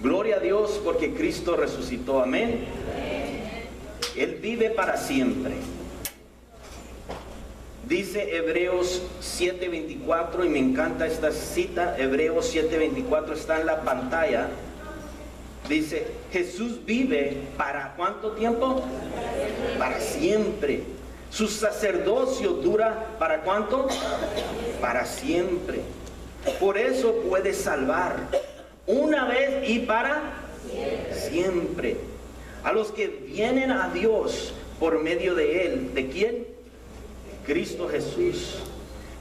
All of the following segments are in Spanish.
Gloria a Dios porque Cristo resucitó. Amén. Él vive para siempre. Dice Hebreos 7:24, y me encanta esta cita. Hebreos 7:24 está en la pantalla. Dice, Jesús vive ¿para cuánto tiempo? Para siempre. Su sacerdocio dura ¿para cuánto? Para siempre. Por eso puede salvar una vez y para siempre a los que vienen a Dios por medio de Él. ¿De quién? Cristo Jesús,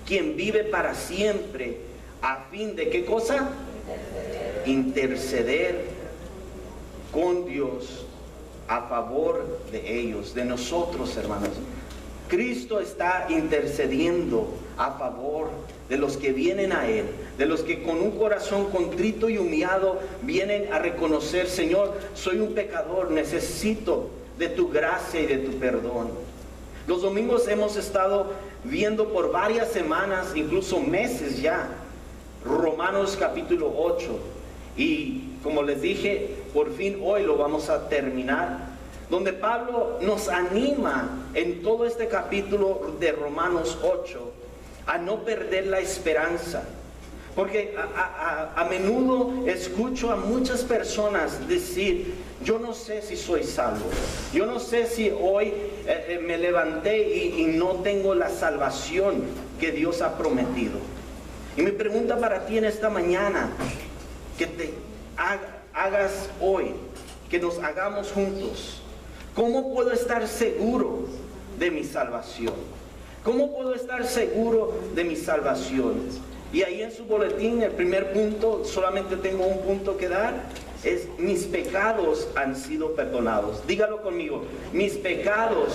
quien vive para siempre, a fin de ¿qué cosa? Interceder con Dios a favor de ellos, de nosotros, hermanos. Cristo está intercediendo a favor de los que vienen a Él, de los que con un corazón contrito y humillado vienen a reconocer: Señor, soy un pecador, necesito de tu gracia y de tu perdón. Los domingos hemos estado viendo por varias semanas, incluso meses ya, Romanos capítulo 8. Y como les dije, por fin hoy lo vamos a terminar, donde Pablo nos anima en todo este capítulo de Romanos 8 a no perder la esperanza. Porque a menudo escucho a muchas personas decir: yo no sé si soy salvo, yo no sé si hoy me levanté y no tengo la salvación que Dios ha prometido. Y mi pregunta para ti en esta mañana, que te hagas hoy, que nos hagamos juntos: ¿cómo puedo estar seguro de mi salvación? ¿Cómo puedo estar seguro de mi salvación? Y ahí en su boletín, el primer punto, solamente tengo un punto que dar, es: mis pecados han sido perdonados. Dígalo conmigo: mis pecados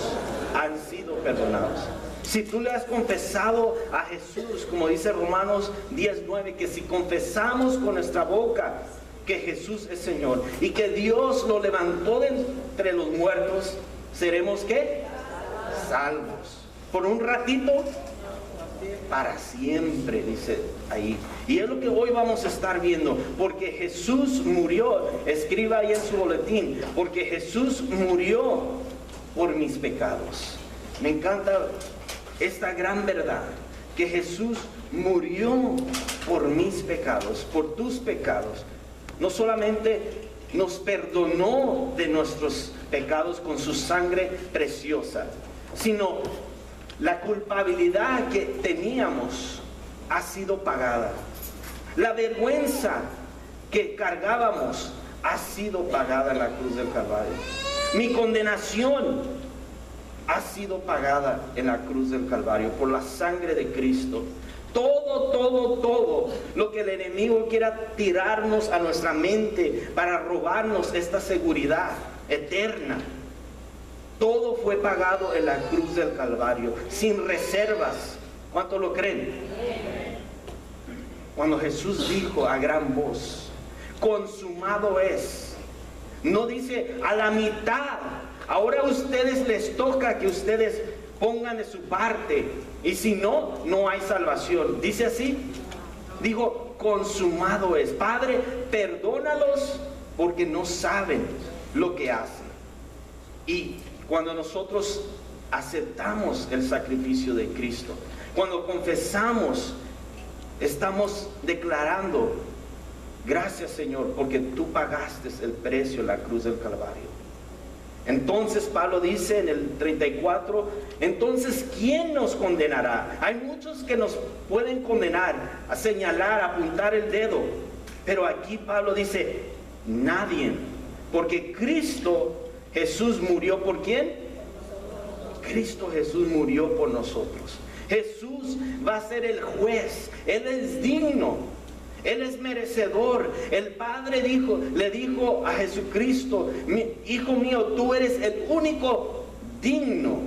han sido perdonados. Si tú le has confesado a Jesús, como dice Romanos 10:9, que si confesamos con nuestra boca que Jesús es Señor y que Dios lo levantó de entre los muertos, seremos ¿qué? Salvos. Por un ratito, para siempre, dice ahí. Y es lo que hoy vamos a estar viendo. Porque Jesús murió, escriba ahí en su boletín, porque Jesús murió por mis pecados. Me encanta esta gran verdad, que Jesús murió por mis pecados, por tus pecados. No solamente nos perdonó de nuestros pecados con su sangre preciosa, sino la culpabilidad que teníamos ha sido pagada. La vergüenza que cargábamos ha sido pagada en la cruz del Calvario. Mi condenación ha sido pagada en la cruz del Calvario por la sangre de Cristo. Todo lo que el enemigo quiera tirarnos a nuestra mente para robarnos esta seguridad eterna, todo fue pagado en la cruz del Calvario, sin reservas. ¿Cuántos lo creen? Cuando Jesús dijo a gran voz: consumado es, no dice a la mitad. Ahora a ustedes les toca que ustedes pongan de su parte, y si no, no hay salvación. Dice así, dijo: consumado es. Padre, perdónalos porque no saben lo que hacen. Y cuando nosotros aceptamos el sacrificio de Cristo, cuando confesamos, estamos declarando: gracias, Señor, porque tú pagaste el precio en la cruz del Calvario. Entonces Pablo dice en el 34, entonces ¿quién nos condenará? Hay muchos que nos pueden condenar, a señalar, a apuntar el dedo, pero aquí Pablo dice: nadie, porque Cristo Jesús murió. ¿Por quién? Cristo Jesús murió por nosotros. Jesús va a ser el juez. Él es digno, Él es merecedor. El Padre le dijo a Jesucristo: hijo mío, tú eres el único digno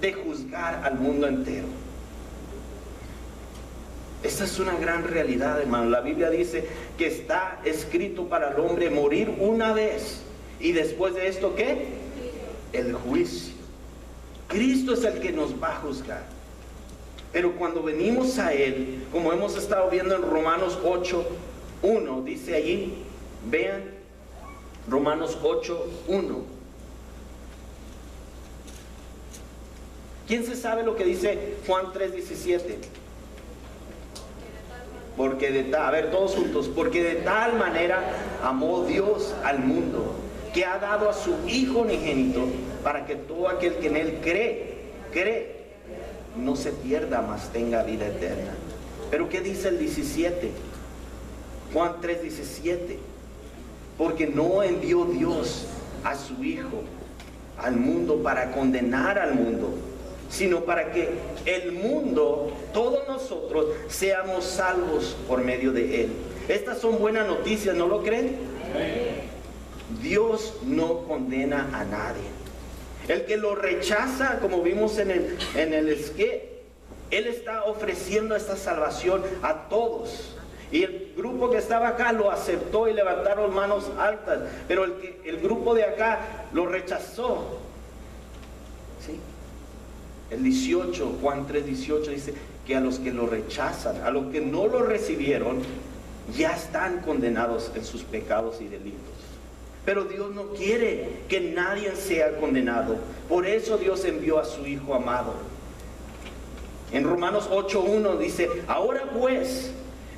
de juzgar al mundo entero. Esta es una gran realidad, hermano. La Biblia dice que está escrito para el hombre morir una vez, y después de esto, ¿qué? El juicio. Cristo es el que nos va a juzgar. Pero cuando venimos a Él, como hemos estado viendo en Romanos 8:1, dice allí, vean, Romanos 8:1. ¿Quién se sabe lo que dice Juan 3:17? A ver, todos juntos, porque de tal manera amó Dios al mundo, que ha dado a su Hijo unigénito, para que todo aquel que en Él cree, no se pierda, mas tenga vida eterna. Pero ¿qué dice el 17? Juan 3:17. Porque no envió Dios a su Hijo al mundo para condenar al mundo, sino para que el mundo, todos nosotros, seamos salvos por medio de Él. Estas son buenas noticias, ¿no lo creen? Dios no condena a nadie. El que lo rechaza, como vimos en el esquema, Él está ofreciendo esta salvación a todos. Y el grupo que estaba acá lo aceptó y levantaron manos altas, pero el grupo de acá lo rechazó. ¿Sí? El 18, Juan 3:18 dice que a los que lo rechazan, a los que no lo recibieron, ya están condenados en sus pecados y delitos. Pero Dios no quiere que nadie sea condenado. Por eso Dios envió a su Hijo amado. En Romanos 8:1 dice, ahora pues,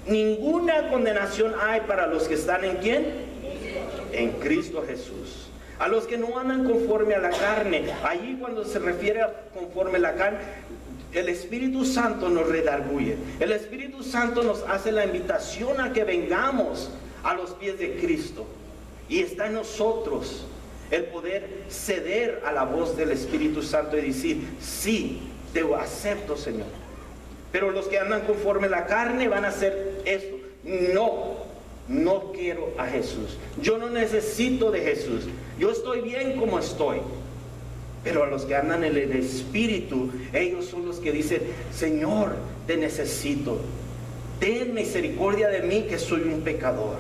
ninguna condenación hay para los que están ¿en quién? En Cristo Jesús. A los que no andan conforme a la carne. Allí cuando se refiere a conforme a la carne, el Espíritu Santo nos redarguye. El Espíritu Santo nos hace la invitación a que vengamos a los pies de Cristo. Y está en nosotros el poder ceder a la voz del Espíritu Santo y decir, sí, te acepto, Señor. Pero los que andan conforme a la carne van a hacer esto. No quiero a Jesús. Yo no necesito de Jesús. Yo estoy bien como estoy. Pero a los que andan en el Espíritu, ellos son los que dicen, Señor, te necesito. Ten misericordia de mí, que soy un pecador.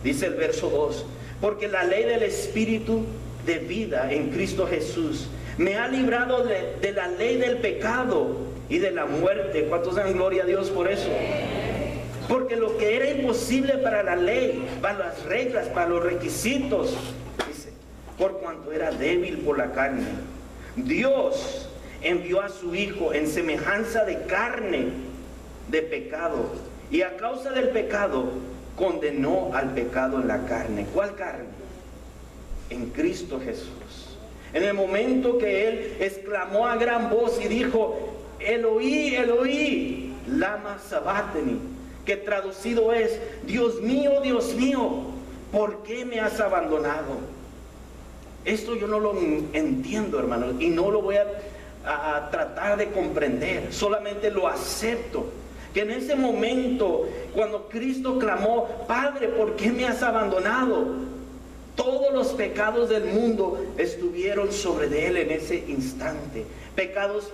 Dice el verso 2, porque la ley del Espíritu de vida en Cristo Jesús me ha librado de la ley del pecado y de la muerte. ¿Cuántos dan gloria a Dios por eso? Porque lo que era imposible para la ley, para las reglas, para los requisitos, dice, por cuanto era débil por la carne, Dios envió a su Hijo en semejanza de carne de pecado, y a causa del pecado condenó al pecado en la carne. ¿Cuál carne? En Cristo Jesús. En el momento que Él exclamó a gran voz y dijo, Eloí, Eloí, lama sabachthani, que traducido es, Dios mío, ¿por qué me has abandonado? Esto yo no lo entiendo, hermanos, y no lo voy a tratar de comprender, solamente lo acepto. Que en ese momento, cuando Cristo clamó, Padre, ¿por qué me has abandonado? Todos los pecados del mundo estuvieron sobre de Él en ese instante. Pecados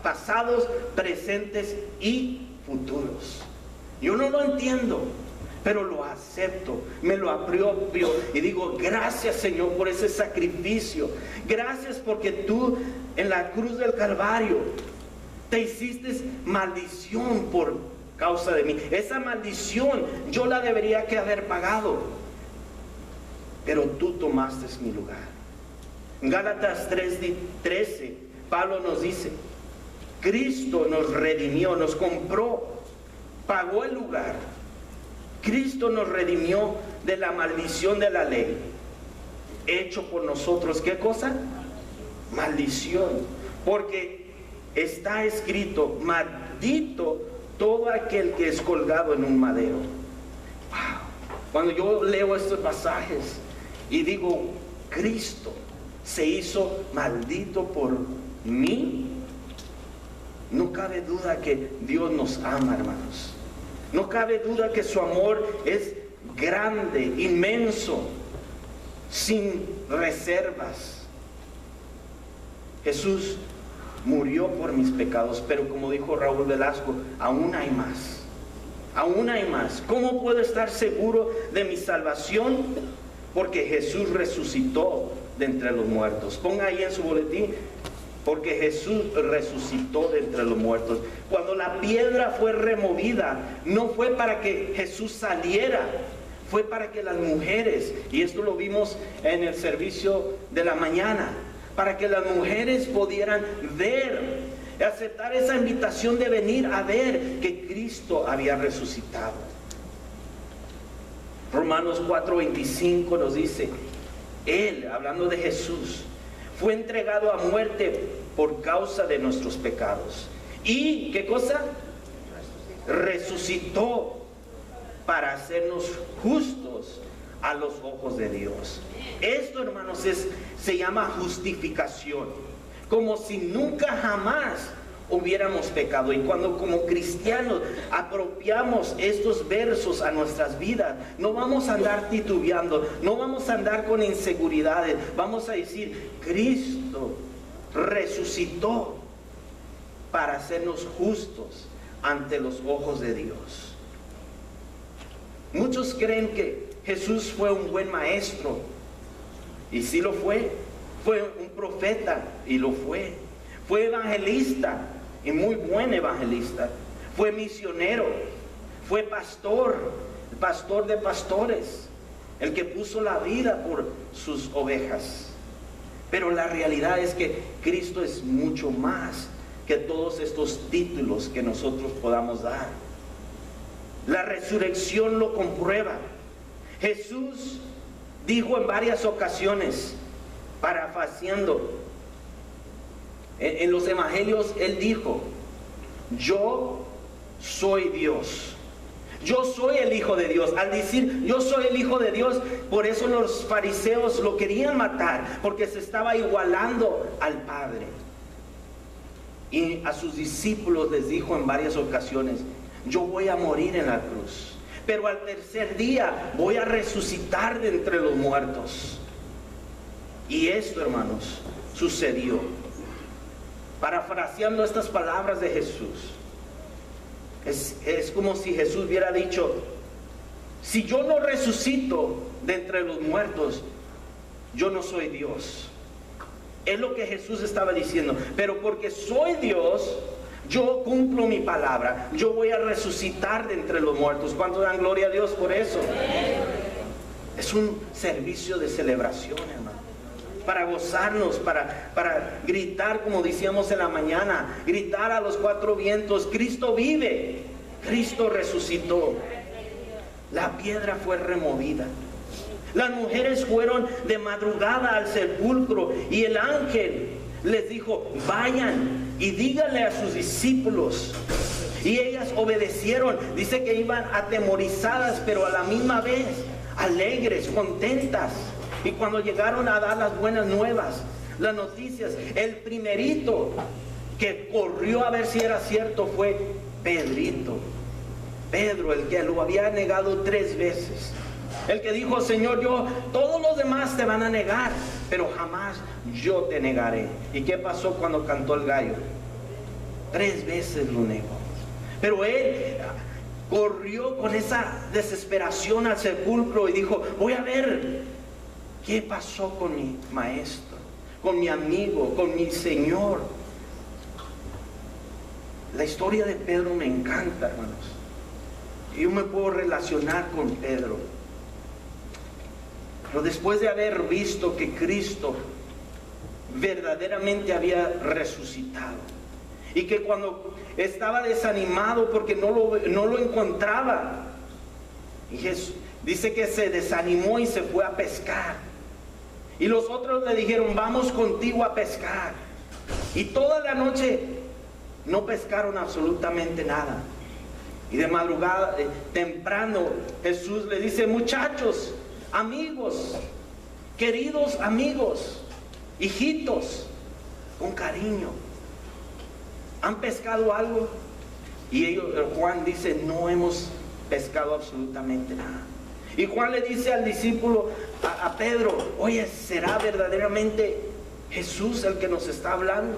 pasados, presentes y futuros. Yo no lo entiendo, pero lo acepto, me lo apropio y digo, gracias, Señor, por ese sacrificio. Gracias porque tú en la cruz del Calvario te hiciste maldición por causa de mí. Esa maldición yo la debería que haber pagado, pero tú tomaste mi lugar. En Gálatas 3:13 Pablo nos dice, Cristo nos redimió, nos compró, pagó el lugar. Cristo nos redimió de la maldición de la ley, hecho por nosotros, ¿qué cosa? Maldición, porque está escrito, maldito todo aquel que es colgado en un madero. Wow. Cuando yo leo estos pasajes y digo, Cristo se hizo maldito por mí, no cabe duda que Dios nos ama, hermanos. No cabe duda que su amor es grande, inmenso, sin reservas. Jesús murió por mis pecados, pero como dijo Raúl Velasco, aún hay más. Aún hay más. ¿Cómo puedo estar seguro de mi salvación? Porque Jesús resucitó de entre los muertos. Ponga ahí en su boletín, porque Jesús resucitó de entre los muertos. Cuando la piedra fue removida, no fue para que Jesús saliera, fue para que las mujeres, y esto lo vimos en el servicio de la mañana, para que las mujeres pudieran ver, aceptar esa invitación de venir a ver que Cristo había resucitado. Romanos 4:25 nos dice, Él, hablando de Jesús, fue entregado a muerte por causa de nuestros pecados. ¿Y qué cosa? Resucitó para hacernos justos a los ojos de Dios. Esto, hermanos, se llama justificación. Como si nunca jamás hubiéramos pecado. Y cuando como cristianos apropiamos estos versos a nuestras vidas, no vamos a andar titubeando, no vamos a andar con inseguridades. Vamos a decir, Cristo resucitó para hacernos justos ante los ojos de Dios. Muchos creen que Jesús fue un buen maestro, y sí lo fue. Fue un profeta, y lo fue. Fue evangelista, y muy buen evangelista. Fue misionero, fue pastor, el pastor de pastores, el que puso la vida por sus ovejas. Pero la realidad es que Cristo es mucho más que todos estos títulos que nosotros podamos dar. La resurrección lo comprueba. Jesús dijo en varias ocasiones, parafraseando, en los evangelios, Él dijo, yo soy Dios. Yo soy el Hijo de Dios. Al decir yo soy el Hijo de Dios, por eso los fariseos lo querían matar, porque se estaba igualando al Padre. Y a sus discípulos les dijo en varias ocasiones, yo voy a morir en la cruz, pero al tercer día voy a resucitar de entre los muertos. Y esto, hermanos, sucedió. Parafraseando estas palabras de Jesús, es como si Jesús hubiera dicho, si yo no resucito de entre los muertos, yo no soy Dios. Es lo que Jesús estaba diciendo. Pero porque soy Dios, yo cumplo mi palabra. Yo voy a resucitar de entre los muertos. ¿Cuántos dan gloria a Dios por eso? Es un servicio de celebración, hermano. Para gozarnos, para gritar, como decíamos en la mañana, gritar a los cuatro vientos, Cristo vive, Cristo resucitó. La piedra fue removida. Las mujeres fueron de madrugada al sepulcro y el ángel les dijo, vayan y díganle a sus discípulos. Y ellas obedecieron. Dice que iban atemorizadas, pero a la misma vez alegres, contentas. Y cuando llegaron a dar las buenas nuevas, las noticias, el primerito que corrió a ver si era cierto fue Pedrito. Pedro, el que lo había negado 3 veces. El que dijo, Señor, todos los demás te van a negar, pero jamás yo te negaré. ¿Y qué pasó cuando cantó el gallo? 3 veces lo negó. Pero él corrió con esa desesperación al sepulcro y dijo, voy a ver qué pasó con mi maestro, con mi amigo, con mi Señor. La historia de Pedro me encanta, hermanos. Yo me puedo relacionar con Pedro. Pero después de haber visto que Cristo verdaderamente había resucitado, y que cuando estaba desanimado porque no lo encontraba, y Jesús dice que se desanimó y se fue a pescar, y los otros le dijeron, vamos contigo a pescar, y toda la noche no pescaron absolutamente nada. Y de madrugada, temprano, Jesús le dice, muchachos, amigos, queridos amigos, hijitos, con cariño, ¿han pescado algo? Y Juan dice, no hemos pescado absolutamente nada. Y Juan le dice al discípulo, a Pedro, oye, ¿será verdaderamente Jesús el que nos está hablando?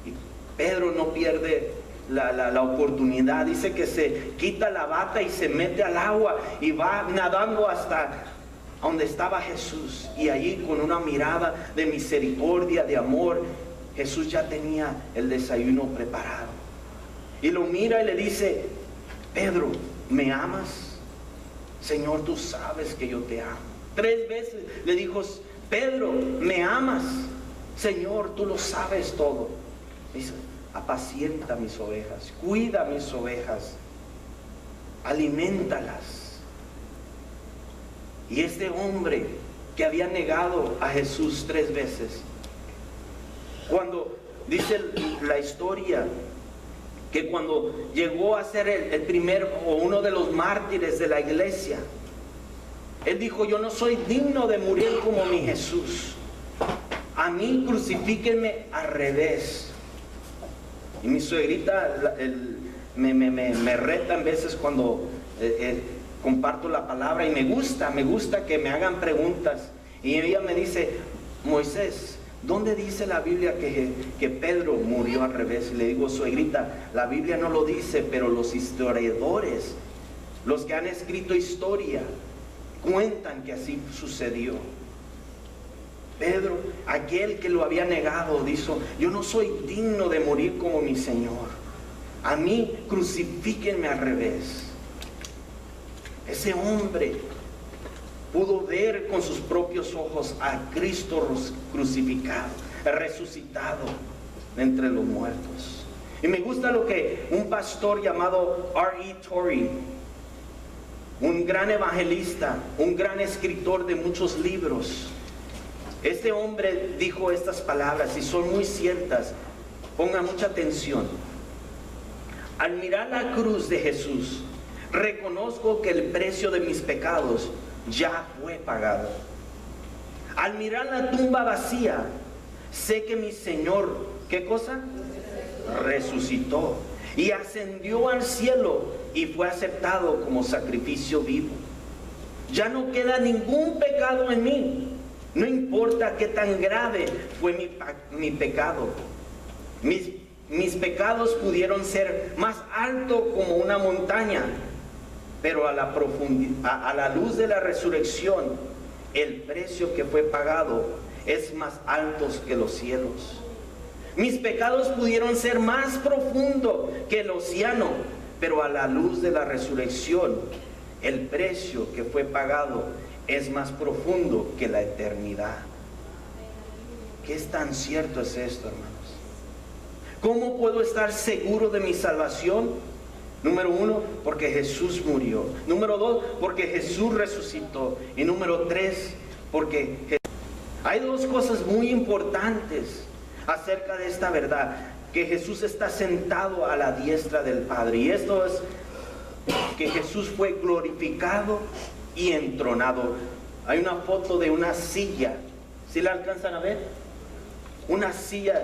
Y Pedro no pierde la oportunidad. Dice que se quita la bata y se mete al agua y va nadando hasta donde estaba Jesús, y allí con una mirada de misericordia, de amor, Jesús ya tenía el desayuno preparado, y lo mira y le dice, Pedro, ¿me amas? Señor, tú sabes que yo te amo. 3 veces le dijo, Pedro, ¿me amas? Señor, tú lo sabes todo. Dice, apacienta mis ovejas, cuida mis ovejas, aliméntalas. Y este hombre que había negado a Jesús 3 veces, cuando dice la historia que cuando llegó a ser el primer o uno de los mártires de la iglesia, él dijo, yo no soy digno de morir como mi Jesús. A mí crucifíquenme al revés. Y mi suegrita me reta en veces cuando comparto la palabra, y me gusta que me hagan preguntas. Y ella me dice, Moisés, ¿dónde dice la Biblia que Pedro murió al revés? Y le digo, suegrita, la Biblia no lo dice, pero los historiadores, los que han escrito historia, cuentan que así sucedió. Pedro, aquel que lo había negado, dijo, yo no soy digno de morir como mi Señor. A mí crucifíquenme al revés. Ese hombre pudo ver con sus propios ojos a Cristo crucificado, resucitado de entre los muertos. Y me gusta lo que un pastor llamado R.E. Torrey, un gran evangelista, un gran escritor de muchos libros, este hombre dijo estas palabras y son muy ciertas. Pongan mucha atención. Al mirar la cruz de Jesús, reconozco que el precio de mis pecados ya fue pagado. Al mirar la tumba vacía, sé que mi Señor, ¿qué cosa? Resucitó y ascendió al cielo y fue aceptado como sacrificio vivo. Ya no queda ningún pecado en mí. No importa qué tan grave fue mi pecado. Mis pecados pudieron ser más altos como una montaña, pero a la luz de la resurrección, el precio que fue pagado es más alto que los cielos. Mis pecados pudieron ser más profundos que el océano, pero a la luz de la resurrección, el precio que fue pagado es más profundo que la eternidad. ¿Qué es tan cierto es esto, hermanos? ¿Cómo puedo estar seguro de mi salvación? Número 1, porque Jesús murió. Número 2, porque Jesús resucitó. Y número 3, porque hay 2 cosas muy importantes acerca de esta verdad: que Jesús está sentado a la diestra del Padre. Y esto es que Jesús fue glorificado y entronado. Hay una foto de una silla, ¿sí la alcanzan a ver? Una silla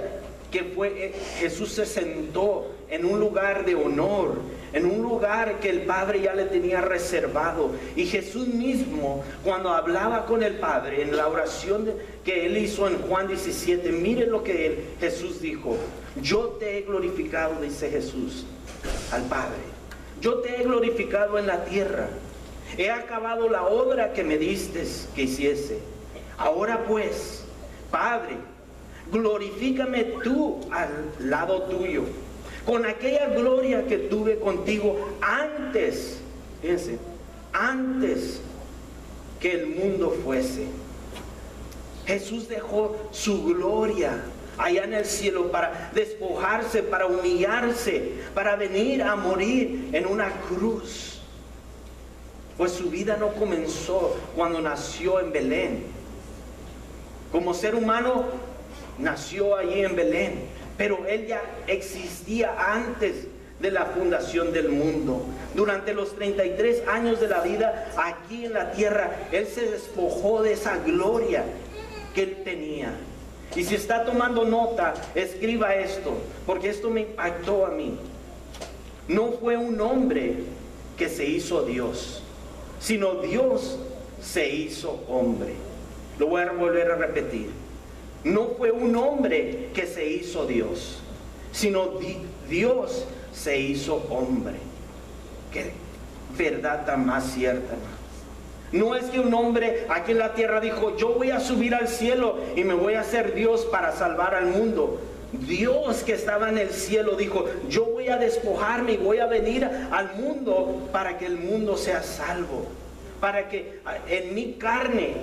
que Jesús se sentó en un lugar de honor, en un lugar que el Padre ya le tenía reservado. Y Jesús mismo, cuando hablaba con el Padre en la oración que él hizo en Juan 17, miren lo que Jesús dijo: yo te he glorificado, dice Jesús al Padre, yo te he glorificado en la tierra. He acabado la obra que me diste que hiciese. Ahora pues, Padre, glorifícame tú al lado tuyo, con aquella gloria que tuve contigo antes, fíjense, antes que el mundo fuese. Jesús dejó su gloria allá en el cielo para despojarse, para humillarse, para venir a morir en una cruz. Pues su vida no comenzó cuando nació en Belén. Como ser humano nació allí en Belén, pero él ya existía antes de la fundación del mundo. Durante los 33 años de la vida aquí en la tierra, él se despojó de esa gloria que él tenía. Y si está tomando nota, escriba esto, porque esto me impactó a mí. No fue un hombre que se hizo Dios, sino Dios se hizo hombre. Lo voy a volver a repetir. No fue un hombre que se hizo Dios, sino Dios se hizo hombre. Qué verdad tan más cierta, hermano. No es que un hombre aquí en la tierra dijo: yo voy a subir al cielo y me voy a hacer Dios para salvar al mundo. Dios que estaba en el cielo dijo: yo voy a despojarme y voy a venir al mundo para que el mundo sea salvo. para que en mi carne,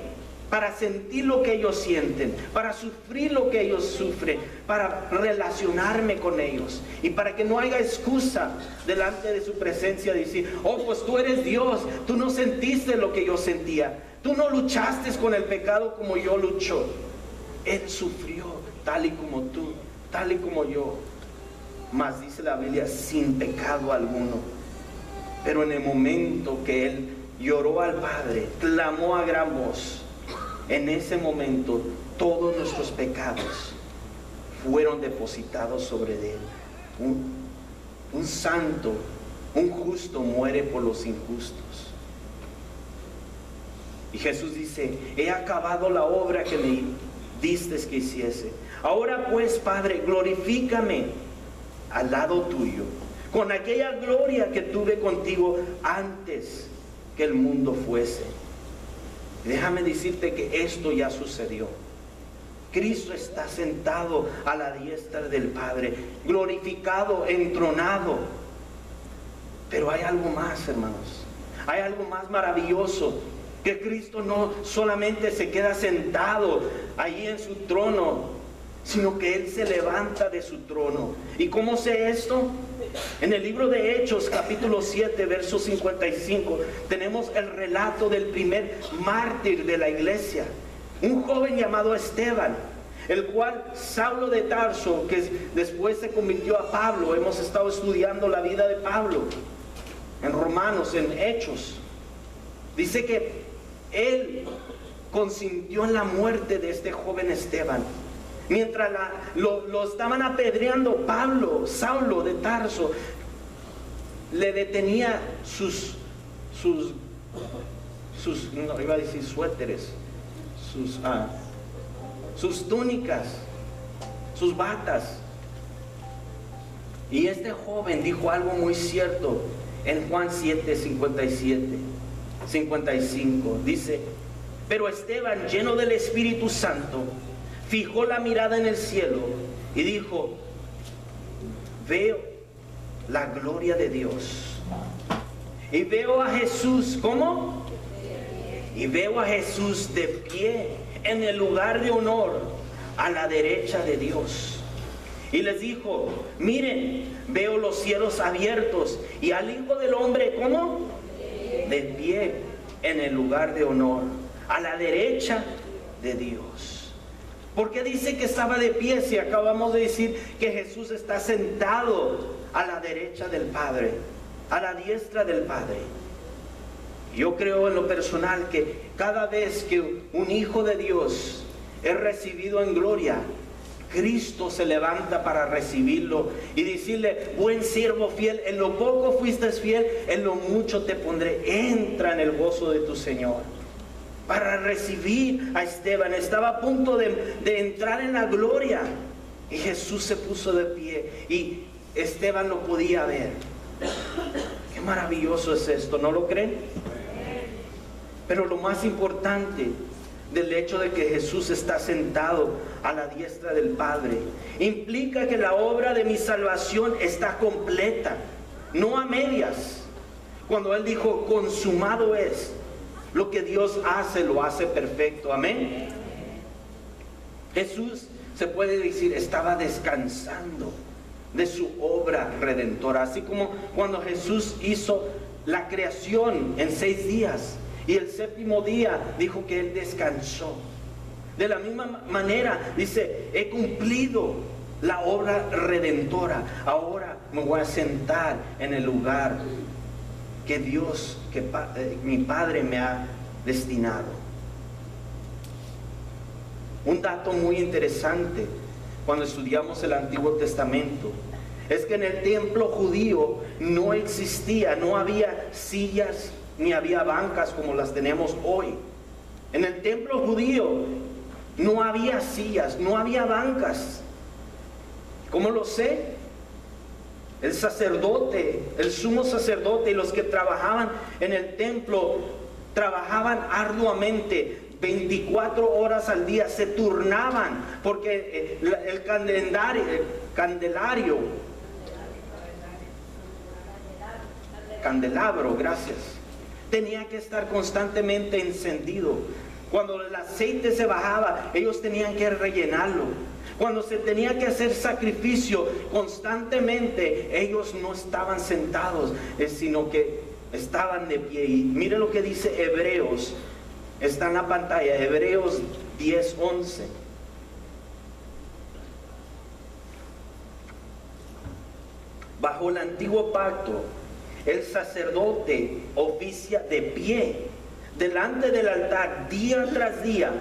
para sentir lo que ellos sienten, para sufrir lo que ellos sufren, para relacionarme con ellos y para que no haya excusa delante de su presencia de decir, oh, pues tú eres Dios, tú no sentiste lo que yo sentía, tú no luchaste con el pecado como yo lucho. Él sufrió tal y como tú, tal y como yo, mas dice la Biblia, sin pecado alguno. Pero en el momento que él lloró al Padre, clamó a gran voz, en ese momento todos nuestros pecados fueron depositados sobre él. Un santo, un justo muere por los injustos. Y Jesús dice, he acabado la obra que me diste que hiciese. Ahora pues, Padre, glorifícame al lado tuyo, con aquella gloria que tuve contigo antes que el mundo fuese. Déjame decirte que esto ya sucedió. Cristo está sentado a la diestra del Padre, glorificado, entronado. Pero hay algo más, hermanos. Hay algo más maravilloso. Que Cristo no solamente se queda sentado allí en su trono, sino que Él se levanta de su trono. ¿Y cómo sé esto? En el libro de Hechos, capítulo 7, verso 55, tenemos el relato del primer mártir de la iglesia, un joven llamado Esteban, el cual Saulo de Tarso, que después se convirtió a Pablo. Hemos estado estudiando la vida de Pablo en Romanos, en Hechos. Dice que él consintió en la muerte de este joven Esteban. Mientras lo estaban apedreando, Saulo de Tarso, le detenía no iba a decir suéteres, sus túnicas, sus batas. Y este joven dijo algo muy cierto en Juan 7, 55. Dice, pero Esteban, lleno del Espíritu Santo, fijó la mirada en el cielo y dijo, veo la gloria de Dios y veo a Jesús, ¿cómo? Y veo a Jesús de pie en el lugar de honor a la derecha de Dios. Y les dijo, miren, veo los cielos abiertos y al Hijo del Hombre, ¿cómo? De pie en el lugar de honor a la derecha de Dios. ¿Por qué dice que estaba de pie si acabamos de decir que Jesús está sentado a la derecha del Padre, a la diestra del Padre? Yo creo en lo personal que cada vez que un hijo de Dios es recibido en gloria, Cristo se levanta para recibirlo y decirle, buen siervo fiel, en lo poco fuiste fiel, en lo mucho te pondré, entra en el gozo de tu Señor. Para recibir a Esteban, estaba a punto de entrar en la gloria y Jesús se puso de pie y Esteban lo podía ver. Qué maravilloso es esto, ¿no lo creen? Pero lo más importante del hecho de que Jesús está sentado a la diestra del Padre implica que la obra de mi salvación está completa, no a medias. Cuando Él dijo, consumado es, lo que Dios hace, lo hace perfecto. Amén. Jesús, se puede decir, estaba descansando de su obra redentora. Así como cuando Jesús hizo la creación en 6 días y el 7º día dijo que Él descansó. De la misma manera dice, he cumplido la obra redentora. Ahora me voy a sentar en el lugar que Dios, mi Padre me ha destinado. Un dato muy interesante cuando estudiamos el Antiguo Testamento es que en el templo judío no existía, no había sillas ni había bancas como las tenemos hoy. En el templo judío no había sillas, no había bancas. ¿Cómo lo sé? El sacerdote, el sumo sacerdote y los que trabajaban en el templo trabajaban arduamente 24 horas al día, se turnaban porque el candelabro, gracias, tenía que estar constantemente encendido. Cuando el aceite se bajaba, ellos tenían que rellenarlo. Cuando se tenía que hacer sacrificio constantemente, ellos no estaban sentados, sino que estaban de pie. Y mire lo que dice Hebreos, está en la pantalla, Hebreos 10:11. Bajo el antiguo pacto, el sacerdote oficia de pie delante del altar día tras día,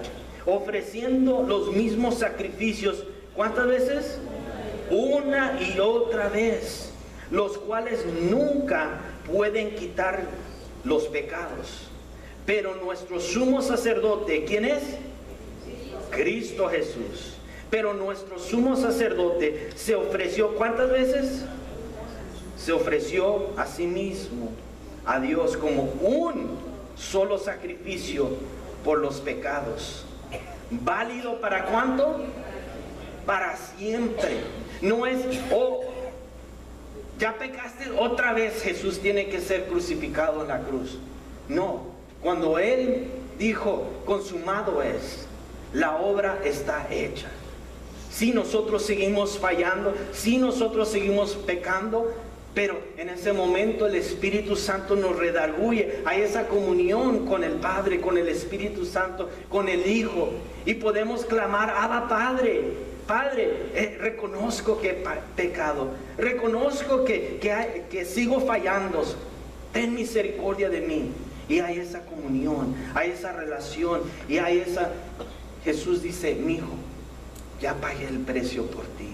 ofreciendo los mismos sacrificios. ¿Cuántas veces? Una y otra vez, los cuales nunca pueden quitar los pecados. Pero nuestro sumo sacerdote, ¿quién es? Cristo Jesús. Pero nuestro sumo sacerdote se ofreció, ¿cuántas veces? Se ofreció a sí mismo, a Dios, como un solo sacrificio por los pecados. ¿Válido para cuánto? Para siempre. No es, oh, ya pecaste otra vez, Jesús tiene que ser crucificado en la cruz. No, cuando Él dijo, consumado es, la obra está hecha. Si nosotros seguimos fallando, si nosotros seguimos pecando, pero en ese momento el Espíritu Santo nos redarguye. Hay esa comunión con el Padre, con el Espíritu Santo, con el Hijo. Y podemos clamar, Abba Padre, Padre, reconozco que he pecado. Reconozco que sigo fallando. Ten misericordia de mí. Y hay esa comunión, hay esa relación. Y hay esa... Jesús dice, mi hijo, ya pagué el precio por ti.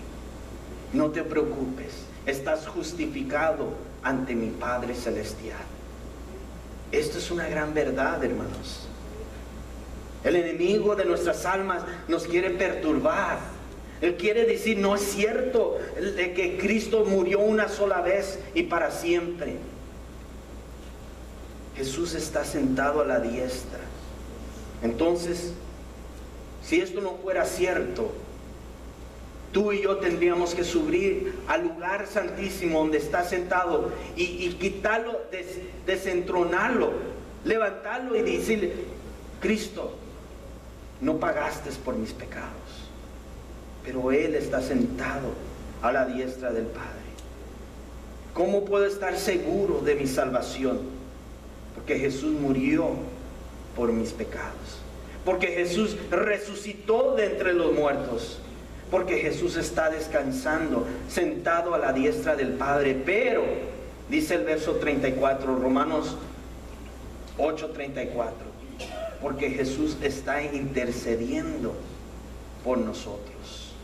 No te preocupes. Estás justificado ante mi Padre Celestial. Esto es una gran verdad, hermanos. El enemigo de nuestras almas nos quiere perturbar. Él quiere decir, no es cierto de que Cristo murió una sola vez y para siempre. Jesús está sentado a la diestra. Entonces, si esto no fuera cierto, tú y yo tendríamos que subir al lugar santísimo donde está sentado y quitarlo, desentronarlo, levantarlo y decirle, Cristo, no pagaste por mis pecados, pero Él está sentado a la diestra del Padre. ¿Cómo puedo estar seguro de mi salvación? Porque Jesús murió por mis pecados, porque Jesús resucitó de entre los muertos, porque Jesús está descansando, sentado a la diestra del Padre. Pero, dice el verso 34, Romanos 8:34, porque Jesús está intercediendo por nosotros.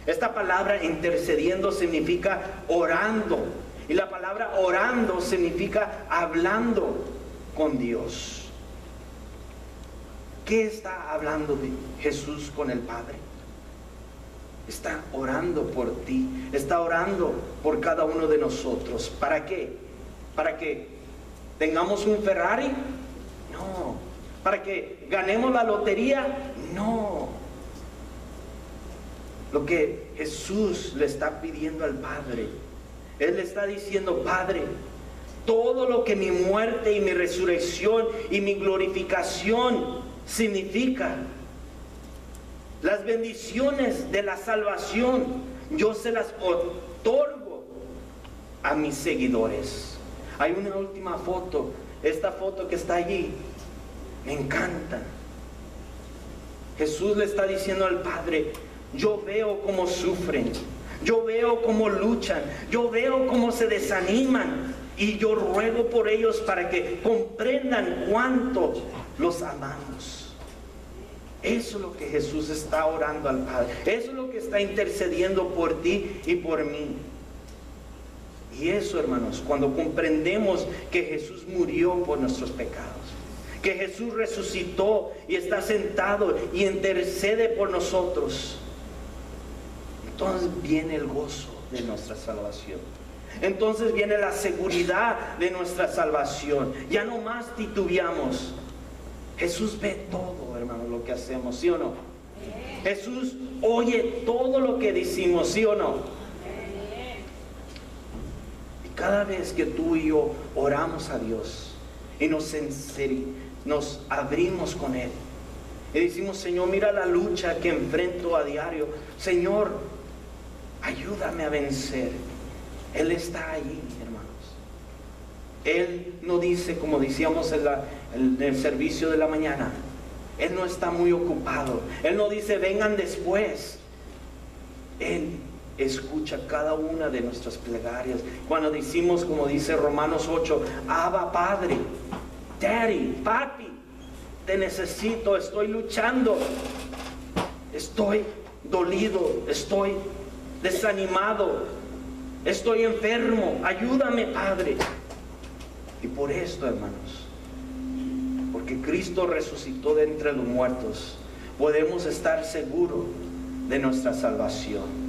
Esta palabra intercediendo significa orando. Y la palabra orando significa hablando con Dios. ¿Qué está hablando de Jesús con el Padre? Está orando por ti, está orando por cada uno de nosotros. ¿Para qué? ¿Para que tengamos un Ferrari? No. ¿Para que ganemos la lotería? No. Lo que Jesús le está pidiendo al Padre, Él le está diciendo, Padre, todo lo que mi muerte y mi resurrección y mi glorificación significa, las bendiciones de la salvación, yo se las otorgo a mis seguidores. Hay una última foto, esta foto que está allí, me encanta. Jesús le está diciendo al Padre, yo veo cómo sufren, yo veo cómo luchan, yo veo cómo se desaniman, y yo ruego por ellos para que comprendan cuánto los amamos. Eso es lo que Jesús está orando al Padre. Eso es lo que está intercediendo por ti y por mí. Y eso, hermanos, cuando comprendemos que Jesús murió por nuestros pecados, que Jesús resucitó y está sentado y intercede por nosotros, entonces viene el gozo de nuestra salvación. Entonces viene la seguridad de nuestra salvación. Ya no más titubeamos. Jesús ve todo, hermano, lo que hacemos, ¿sí o no? Jesús oye todo lo que decimos, ¿sí o no? Y cada vez que tú y yo oramos a Dios y nos abrimos con Él. Y decimos, Señor, mira la lucha que enfrento a diario. Señor, ayúdame a vencer. Él está ahí, hermanos. Él no dice, como decíamos en el servicio de la mañana, Él no está muy ocupado. Él no dice, vengan después. Él escucha cada una de nuestras plegarias. Cuando decimos, como dice Romanos 8, Abba, Padre, Daddy, Papi, te necesito, estoy luchando, estoy dolido, estoy desanimado, estoy enfermo, ayúdame, Padre. Y por esto, hermanos, porque Cristo resucitó de entre los muertos, podemos estar seguros de nuestra salvación.